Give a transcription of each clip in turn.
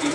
TV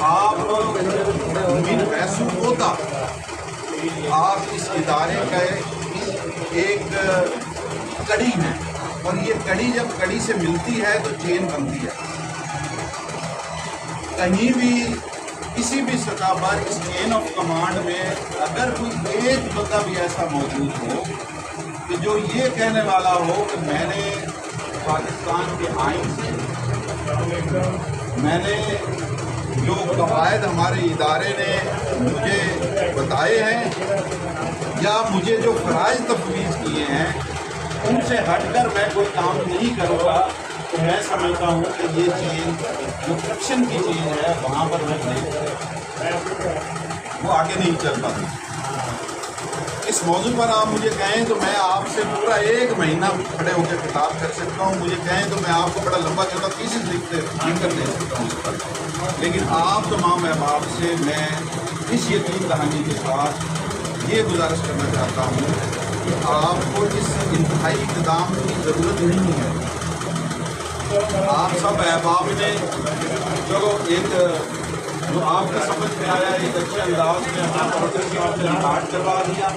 آپ من پیسوں ہوتا آپ اس ادارے کا ایک کڑی ہے، اور یہ کڑی جب کڑی سے ملتی ہے تو چین بنتی ہے۔ کہیں بھی کسی بھی سطح پر اس چین آف کمانڈ میں اگر کوئی ایک بندہ بھی ایسا موجود ہو کہ جو یہ کہنے والا ہو کہ میں نے پاکستان کے آئین سے، میں نے جو قواعد ہمارے ادارے نے مجھے بتائے ہیں یا مجھے جو فرائض تفویض کیے ہیں ان سے ہٹ کر میں کوئی کام نہیں کروں گا، تو میں سمجھتا ہوں کہ یہ چین جو کرپشن کی چین ہے وہاں پر وہ آگے نہیں چل پاتی۔ اس موضوع پر آپ مجھے کہیں تو میں آپ سے پورا 1 مہینہ کھڑے ہو کے خطاب کر سکتا ہوں، مجھے کہیں تو میں آپ کو بڑا لمبا چوڑا تیسری لکھ کر دے سکتا ہوں اس پر، لیکن آپ تمام احباب سے میں اس یقین دہانی کے ساتھ یہ گزارش کرنا چاہتا ہوں کہ آپ کو اس انتہائی اقدام کی ضرورت نہیں ہے۔ آپ سب احباب نے چلو ایک جو آپ کا سمجھ میں آیا ایک اچھے انداز میں آپ نے ریکارڈ کروا دیا،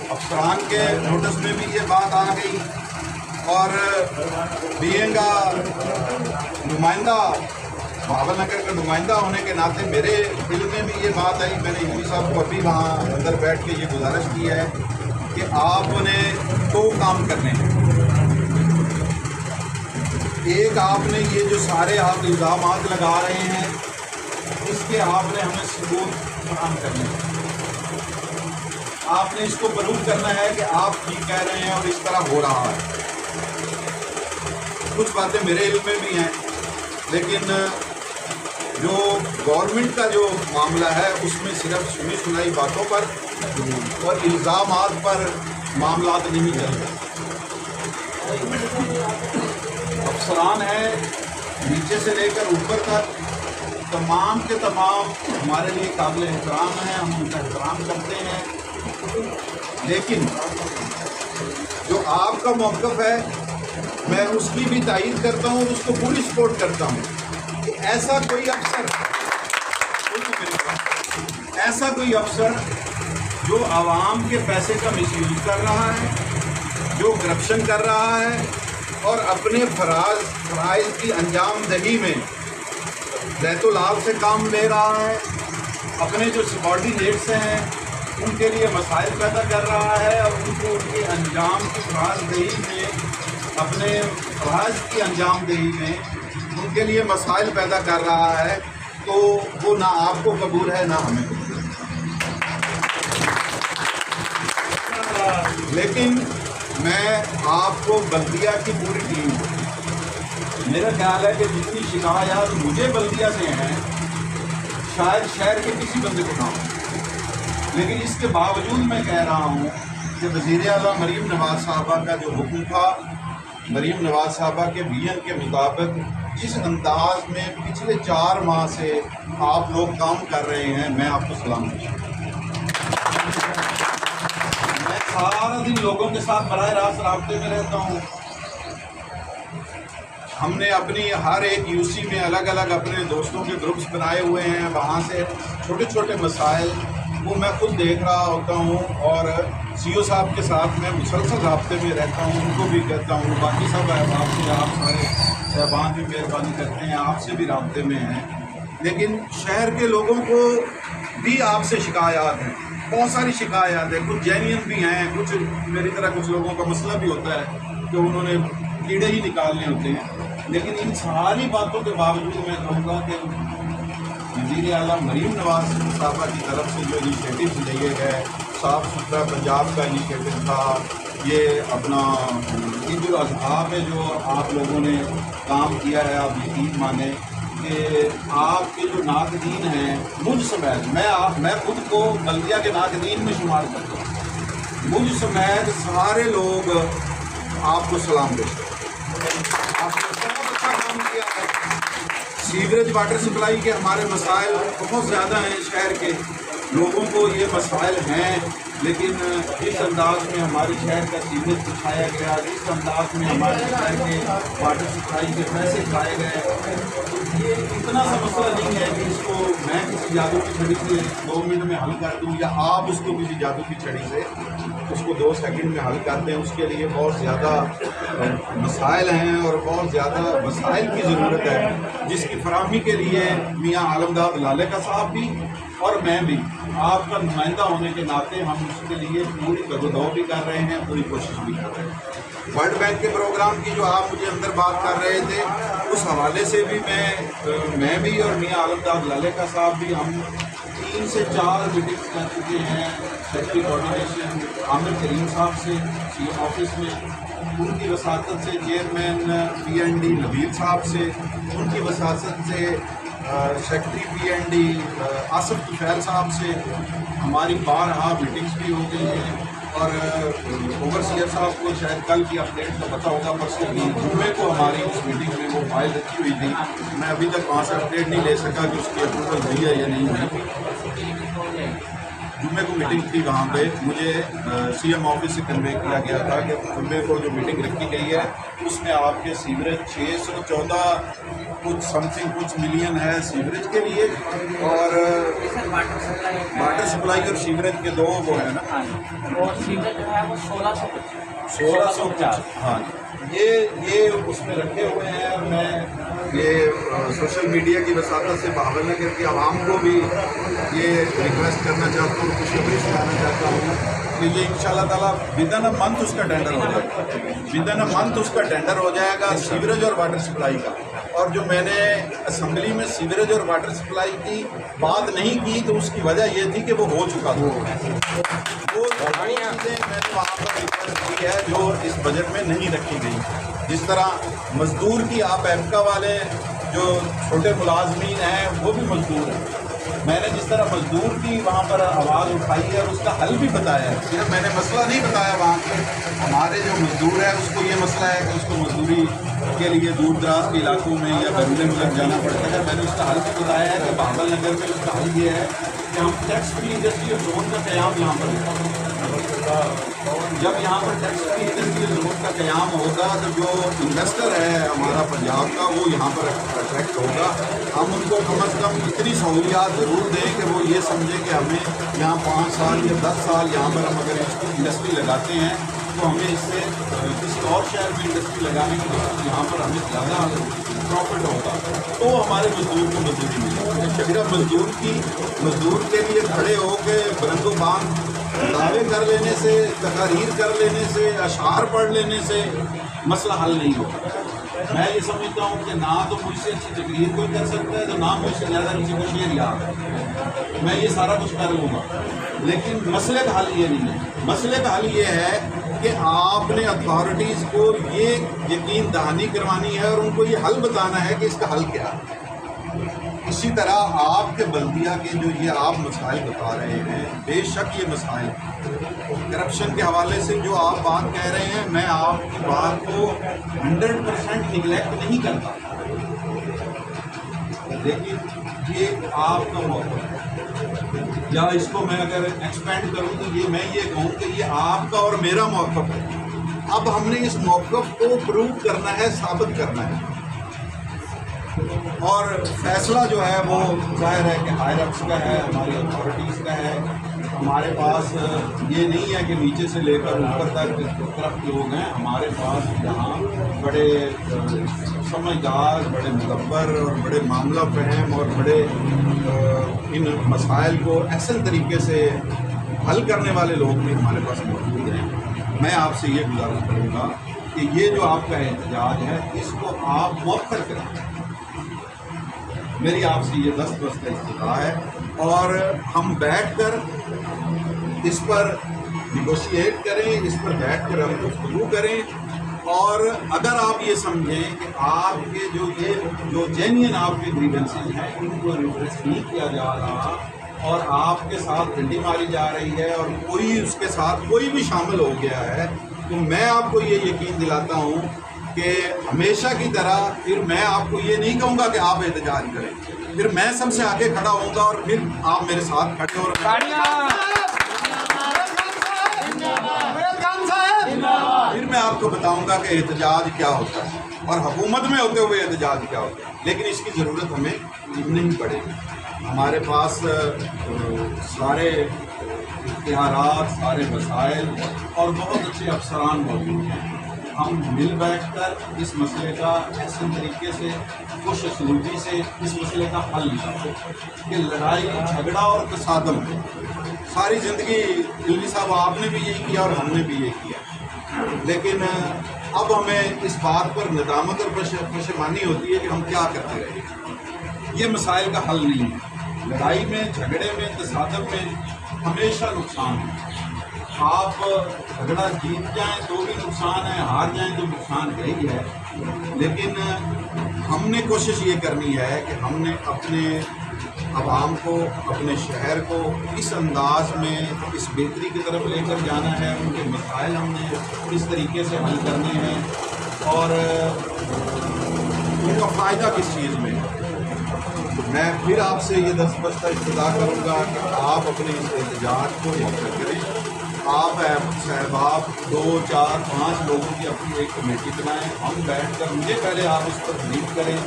افسران کے نوٹس میں بھی یہ بات آ گئی، اور بینگ نمائندہ بہاول نگر کا نمائندہ ہونے کے ناطے میرے دل میں بھی یہ بات آئی، میں نے یو صاحب کو ابھی وہاں اندر بیٹھ کے یہ گزارش کی ہے کہ آپ نے 2 کام کرنے ہیں۔ ایک آپ نے یہ جو سارے آپ الزامات لگا رہے ہیں اس کے آپ نے ہمیں ثبوت فراہم کرنے ہیں، آپ نے اس کو پروف کرنا ہے کہ آپ ٹھیک کہہ رہے ہیں اور اس طرح ہو رہا ہے۔ کچھ باتیں میرے علم میں بھی ہیں، لیکن جو گورنمنٹ کا جو معاملہ ہے اس میں صرف سنی سنائی باتوں پر اور الزامات پر معاملات نہیں چلتے۔ افسران ہیں نیچے سے لے کر اوپر تک تمام کے تمام ہمارے لیے قابل احترام ہیں، ہم ان کا احترام کرتے ہیں، لیکن جو آپ کا موقف ہے میں اس کی بھی تائید کرتا ہوں اور اس کو پوری سپورٹ کرتا ہوں کہ ایسا کوئی افسر جو عوام کے پیسے کا مس یوز کر رہا ہے، جو کرپشن کر رہا ہے اور اپنے فرائض کی انجام دہی میں بیت العال سے کام لے رہا ہے، اپنے جو سبارڈینیٹس ہیں ان کے لیے مسائل پیدا کر رہا ہے اور ان کو ان کے انجام کی فرائض دہی میں اپنے فرائض کی انجام دہی میں ان کے لیے مسائل پیدا کر رہا ہے، تو وہ نہ آپ کو قبول ہے نہ ہمیں قبول ہے۔ لیکن میں آپ کو بلدیہ کی پوری ٹیم، میرا خیال ہے کہ جتنی شکایات مجھے بلدیہ سے ہیں شاید شہر کے کسی بندے کو نہ ہو، لیکن اس کے باوجود میں کہہ رہا ہوں کہ وزیر اعلیٰ مریم نواز صاحبہ کا جو حکم تھا، مریم نواز صاحبہ کے ویژن کے مطابق جس انداز میں پچھلے 4 ماہ سے آپ لوگ کام کر رہے ہیں، میں آپ کو سلام کرتا ہوں۔ میں سارا دن لوگوں کے ساتھ براہ راست رابطے میں رہتا ہوں۔ ہم نے اپنی ہر ایک یو سی میں الگ الگ اپنے دوستوں کے گروپس بنائے ہوئے ہیں، وہاں سے چھوٹے چھوٹے مسائل وہ میں خود دیکھ رہا ہوتا ہوں، اور سی او صاحب کے ساتھ میں مسلسل رابطے میں رہتا ہوں، ان کو بھی کہتا ہوں، باقی سب احباب سے آپ سارے صاحبان بھی مہربانی کرتے ہیں، آپ سے بھی رابطے میں ہیں، لیکن شہر کے لوگوں کو بھی آپ سے شکایات ہیں، بہت ساری شکایات ہیں، کچھ جینین بھی ہیں، کچھ میری طرح کچھ لوگوں کا مسئلہ بھی ہوتا ہے کہ انہوں نے کیڑے ہی نکالنے ہوتے ہیں، لیکن ان ساری باتوں کے باوجود میں کہوں گا کہ وزیر اعلیٰ مریم نواز صاحبہ کی طرف سے جو انیشیٹو لیے گئے، صاف ستھرا پنجاب کا انیشیٹو تھا، یہ اپنا عید الاضحیٰ میں جو آپ لوگوں نے کام کیا ہے، آپ یقین مانیں کہ آپ کے جو ناقدین ہیں مجھ سمیت، میں خود کو بلدیہ کے ناقدین میں شمار کرتا ہوں، مجھ سمیت سارے لوگ آپ کو سلام دیتے ہیں، آپ نے بہت اچھا کام کیا ہے۔ سیوریج واٹر سپلائی کے ہمارے مسائل بہت زیادہ ہیں، شہر کے لوگوں کو یہ مسائل ہیں، لیکن جس انداز میں ہمارے شہر کا سیوریج بچھایا گیا، جس انداز میں ہمارے شہر کے واٹر سپلائی کے پیسے کھائے گئے، یہ اتنا اتنا سا مسئلہ نہیں ہے کہ اس کو میں کسی جادو کی چھڑی سے 2 منٹ میں حل کر دوں یا آپ اس کو کسی جادو کی چھڑی سے اس کو 2 سیکنڈ میں حل کر دیں. اس کے لیے بہت زیادہ مسائل ہیں اور بہت زیادہ وسائل کی ضرورت ہے, جس کی فراہمی کے لیے میاں عالمداد لالے صاحب بھی اور میں بھی آپ کا نمائندہ ہونے کے ناطے ہم اس کے لیے پوری قدردو بھی کر رہے ہیں, پوری کوشش بھی کر رہے ہیں. ورلڈ بینک کے پروگرام کی جو آپ مجھے اندر بات کر رہے تھے, اس حوالے سے بھی میں بھی اور میاں عالمداد لالے صاحب بھی ہم 3 سے 4 میٹنگس کر چکے ہیں. سیکٹری کوآرڈینیشن عامر کریم صاحب سے سی ایم آفس میں, ان کی وساطت سے چیئرمین پی این ڈی نبیل صاحب سے, ان کی وساطت سے سیکٹری پی این ڈی آصف طفیل صاحب سے ہماری بارہا میٹنگس بھی ہو گئی ہیں. اور اوور سیئر صاحب کو شاید کل کی اپڈیٹ کا پتہ ہوگا, پرسوں کی جمعے کو ہماری اس میٹنگ میں وہ فائل رکھی ہوئی تھی. میں ابھی تک وہاں سے اپڈیٹ نہیں لے سکا کہ اس کی اپروول ہوئی ہے یا نہیں ہوئی. جمعے کو میٹنگ تھی, وہاں پہ مجھے سی ایم آفس سے کنوے کیا گیا تھا کہ جمعے کو جو میٹنگ رکھی گئی ہے اس میں آپ کے سیوریج 614 کچھ ملین ہے سیوریج کے لیے, اور واٹر سپلائی اور سیوریج کے 2 وہ ہیں نا, اور سیوریج جو ہے وہ 1650. ہاں, یہ اس میں رکھے ہوئے ہیں. اور میں یہ سوشل میڈیا کی وساطت سے بہاول نگر کے عوام کو بھی یہ ریکویسٹ کرنا چاہتا ہوں, خوشخبری سنانا چاہتا ہوں کہ یہ انشاءاللہ تعالیٰ ودن اے منتھ اس کا ٹینڈر ہو جائے گا. ودن اے منتھ اس کا ٹینڈر ہو جائے گا سیوریج اور واٹر سپلائی کا. اور جو میں نے اسمبلی میں سیوریج اور واٹر سپلائی کی بات نہیں کی تو اس کی وجہ یہ تھی کہ وہ ہو چکا تھا. وہ چیزیں میں نے وہاں پر ریکویسٹ کی ہے جو اس بجٹ میں نہیں رکھی گئی. جس طرح مزدور کی آپ ایمکا والے جو چھوٹے ملازمین ہیں وہ بھی مزدور ہیں, میں نے جس طرح مزدور کی وہاں پر آواز اٹھائی ہے اور اس کا حل بھی بتایا ہے. صرف میں نے مسئلہ نہیں بتایا وہاں کے ہمارے جو مزدور ہے اس کو یہ مسئلہ ہے کہ اس کو مزدوری کے لیے دور دراز کے علاقوں میں یا بیرون ملک جانا پڑتا ہے. میں نے اس کا حل بھی بتایا ہے کہ بہاول نگر میں اس کا حل یہ ہے کہ ہم ٹیکس فری انڈسٹریل زون کا قیام یہاں پر کریں. جب یہاں پر ٹیکس فری انڈسٹریل زون کا قیام ہوگا تو جو انویسٹر ہے ہمارا پنجاب کا وہ یہاں پر اٹریکٹ ہوگا. ہم ان کو کم از کم اتنی سہولیات ضرور دیں کہ وہ یہ سمجھے کہ ہمیں یہاں 5 سال یا 10 سال یہاں پر ہم اگر انڈسٹری لگاتے ہیں تو ہمیں اس سے کسی اور شہر میں انڈسٹری لگانے کی وجہ یہاں پر ہمیں زیادہ پروفٹ ہوگا تو ہمارے مزدور کو مزدوری ملے. صرف مزدور کے لیے کھڑے ہو کے بلند و باند دعوے کر لینے سے, تقاریر کر لینے سے, اشعار پڑھ لینے سے مسئلہ حل نہیں ہوگا. میں یہ سمجھتا ہوں کہ نہ تو مجھ سے اچھی تقریر کوئی کر سکتا ہے تو نہ مجھ سے زیادہ کسی کو شعر یاد ہے. میں یہ سارا کچھ کر لوں گا, لیکن مسئلے کا حل یہ نہیں ہے. مسئلے کا حل یہ ہے کہ آپ نے اتھارٹیز کو یہ یقین دہانی کروانی ہے اور ان کو یہ حل بتانا ہے کہ اس کا حل کیا ہے. اسی طرح آپ کے بلدیہ کے جو یہ آپ مسائل بتا رہے ہیں, بے شک یہ مسائل کرپشن کے حوالے سے جو آپ بات کہہ رہے ہیں, میں آپ کی بات کو 100% نگلیکٹ نہیں کرتا, لیکن یہ آپ کا موقف ہے. یا اس کو میں اگر ایکسپینڈ کروں تو میں یہ کہوں کہ یہ آپ کا اور میرا موقف ہے. اب ہم نے اس موقف کو پروو کرنا ہے, ثابت کرنا ہے, اور فیصلہ جو ہے وہ ظاہر ہے کہ ہائر اپس کا ہے, ہماری اتھارٹیز کا ہے. ہمارے پاس یہ نہیں ہے کہ نیچے سے لے کر اوپر تک کرپٹ لوگ ہیں. ہمارے پاس یہاں بڑے سمجھدار, بڑے مدبر اور بڑے معاملہ فہم اور بڑے ان مسائل کو احسن طریقے سے حل کرنے والے لوگ بھی ہمارے پاس موجود ہیں. میں آپ سے یہ گزارش کروں گا کہ یہ جو آپ کا احتجاج ہے اس کو آپ مؤخر کریں. میری آپ سے یہ دست استدعا ہے, اور ہم بیٹھ کر اس پر نیگوشیٹ کریں, اس پر بیٹھ کر ہم گفتگو کریں. اور اگر آپ یہ سمجھیں کہ آپ کے جو جینین آپ کے گریونسز ہیں ان کو ریڈریس نہیں کیا جا رہا اور آپ کے ساتھ ڈنڈی ماری جا رہی ہے اور کوئی اس کے ساتھ کوئی بھی شامل ہو گیا ہے, تو میں آپ کو یہ یقین دلاتا ہوں کہ ہمیشہ کی طرح پھر میں آپ کو یہ نہیں کہوں گا کہ آپ احتجاج کریں, پھر میں سب سے آگے کھڑا ہوں گا اور پھر آپ میرے ساتھ کھڑے ہو پھر میں آپ کو بتاؤں گا کہ احتجاج کیا ہوتا ہے. اور حکومت میں ہوتے ہوئے احتجاج کیا ہوتا ہے، لیکن اس کی ضرورت ہمیں نہیں پڑے گی۔ ہمارے پاس سارے اختیارات، سارے وسائل اور بہت اچھے افسران موجود ہیں۔ ہم مل بیٹھ کر اس مسئلے کا ایسے طریقے سے خوش اسلوبی سے اس مسئلے کا حل نکالیں کہ لڑائی جھگڑا اور تصادم ساری زندگی علمی صاحب آپ نے بھی یہی کیا اور ہم نے بھی یہی کیا، لیکن اب ہمیں اس بات پر ندامت اور پشیمانی ہوتی ہے کہ ہم کیا کرتے رہے۔ یہ مسائل کا حل نہیں ہے۔ لڑائی میں، جھگڑے میں، تصادم میں ہمیشہ نقصان ہے۔ آپ جھگڑا جیت جائیں تو بھی نقصان ہے، ہار جائیں تو نقصان ہے ہی ہے، لیکن ہم نے کوشش یہ کرنی ہے کہ ہم نے اپنے عوام کو، اپنے شہر کو اس انداز میں اس بہتری کی طرف لے کر جانا ہے۔ ان کے مسائل ہم نے اس طریقے سے حل کرنے ہیں اور ان کا فائدہ کس چیز میں ہے۔ میں پھر آپ سے یہ دستبستہ ابتدا کروں گا کہ آپ اپنے اس احتجاج کو مؤخر کریں۔ آپ صاحباب 2، 4، 5 لوگوں کی اپنی ایک کمیٹی بنائیں، ہم بیٹھ کر، مجھے پہلے آپ اس پر بریف کریں،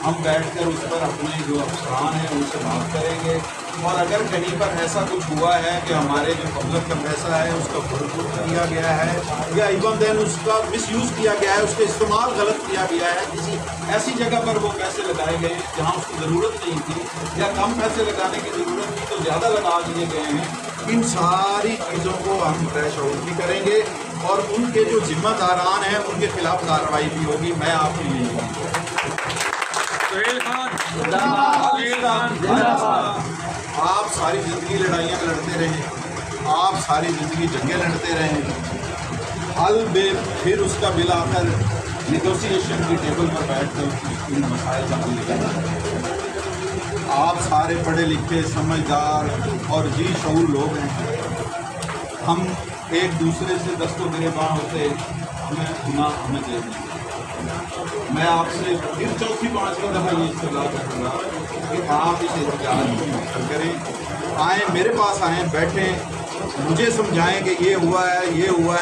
ہم بیٹھ کر اس پر اپنے جو افسران ہیں ان سے بات کریں گے، اور اگر کہیں پر ایسا کچھ ہوا ہے کہ ہمارے جو پبلک کا پیسہ ہے اس کا خرد کیا گیا ہے یا ایون دین اس کا مس یوز کیا گیا ہے، اس کا استعمال غلط کیا گیا ہے، کسی ایسی جگہ پر وہ پیسے لگائے گئے جہاں اس کی ضرورت نہیں تھی یا کم پیسے لگانے کی ضرورت تھی تو زیادہ لگا دیے گئے ہیں، ان ساری چیزوں کو ہم فریش آؤٹ بھی کریں گے اور ان کے جو ذمہ داران ہیں ان کے خلاف کارروائی بھی ہوگی۔ میں آپ کو یہی کہوں گا۔ آپ ساری زندگی لڑائیاں لڑتے رہیں، آپ ساری زندگی جنگیں لڑتے رہیں، حل بے پھر اس کا بالآخر نیگوسیشن کی ٹیبل پر بیٹھ کر ان مسائل کا حل نکالیں۔ آپ سارے پڑھے لکھے، سمجھدار اور جی شعور لوگ ہیں، ہم ایک دوسرے سے دست و گریباں ہوتے ہمیں دے دیں۔ میں آپ سے پھر چوتھی 5ویں دفعہ یہ اطلاع کروں گا کہ آپ اس احتجاج کو مؤخر کریں، آئیں میرے پاس، آئیں بیٹھیں، مجھے سمجھائیں کہ یہ ہوا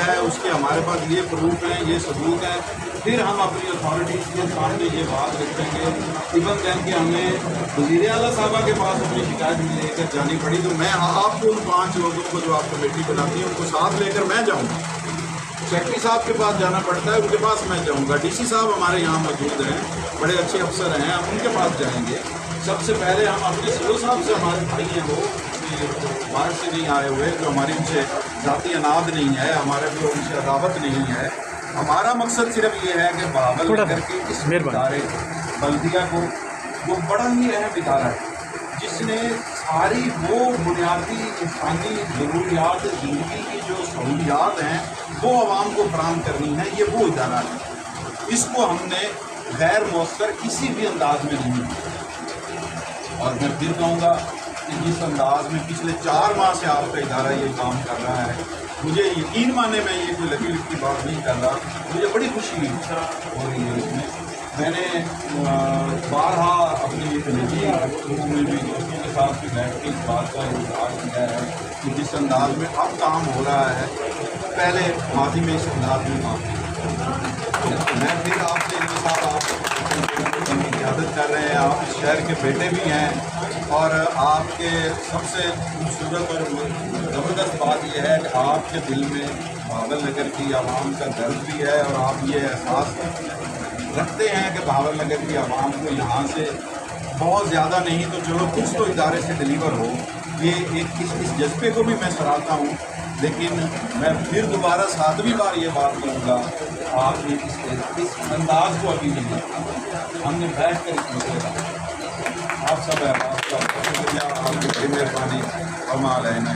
ہے، اس کے ہمارے پاس یہ پروف ہیں، یہ ثبوت ہیں، پھر ہم اپنی اتھارٹیز کے سامنے یہ بات رکھیں گے۔ ایون دین کہ ہمیں وزیر اعلیٰ صاحبہ کے پاس اپنی شکایت لے کر جانی پڑی تو میں آپ کو ان 5 لوگوں کو جو آپ کمیٹی بناتی ہیں ان کو ساتھ لے کر میں جاؤں گا۔ سیکرٹری صاحب کے پاس جانا پڑتا ہے، ان کے پاس میں جاؤں گا۔ ڈی سی صاحب ہمارے یہاں موجود ہیں، بڑے اچھے افسر ہیں، ہم ان کے پاس جائیں گے۔ سب سے پہلے ہم اپنے سیو صاحب سے، ہمارے بھائی ہیں وہ باہر سے نہیں آئے ہوئے، جو ہماری ان سے ذاتی اناد نہیں ہے، ہمارے بھی ان سے عداوت نہیں ہے۔ ہمارا مقصد صرف یہ ہے کہ بہاول نگر کے اس ادارے بلدیہ کو، وہ بڑا ہی اہم ادارہ ہے جس نے ساری وہ بنیادی انسانی ضروریات زندگی کی جو سہولیات ہیں وہ عوام کو فراہم کرنی ہے، یہ وہ ادارہ ہے۔ اس کو ہم نے غیر مؤثر کسی بھی انداز میں نہیں کیا، اور میں پھر کہوں گا کہ جس انداز میں پچھلے 4 ماہ سے آپ کا ادارہ یہ کام کر رہا ہے، مجھے یقین ماننے میں یہ کوئی لکی لکی بات نہیں کر رہا، مجھے بڑی خوشی ہو رہی ہے اس میں۔ میں نے بارہا اپنی نجی گفتگو میں بھی دوستوں کے ساتھ بھی بیٹھ کے اس بات کا اظہار کیا ہے کہ جس انداز میں اب کام ہو رہا ہے پہلے ماضی میں اس انداز میں کام کیا۔ میں پھر آپ سے صاحب آپ کی قیادت کر رہے ہیں، آپ اس شہر کے بیٹے بھی ہیں، اور آپ کے سب سے خوبصورت اور زبردست بات یہ ہے کہ آپ کے دل میں بہاول نگر کی عوام کا درد بھی ہے، اور آپ یہ احساس رکھتے ہیں کہ بہاول نگر کی عوام کو یہاں سے بہت زیادہ نہیں تو چلو کچھ تو ادارے سے ڈلیور ہو۔ یہ ایک اس جذبے کو بھی میں سراہتا ہوں، لیکن میں پھر دوبارہ 7ویں بار یہ بات کروں گا، آپ نے اس انداز کو ابھی نہیں دیکھا۔ ہم نے بیٹھ کر اس مسئلے کا آپ سب احباب کا شکریہ، آپ کی بڑی مہربانی، اور ماں علینا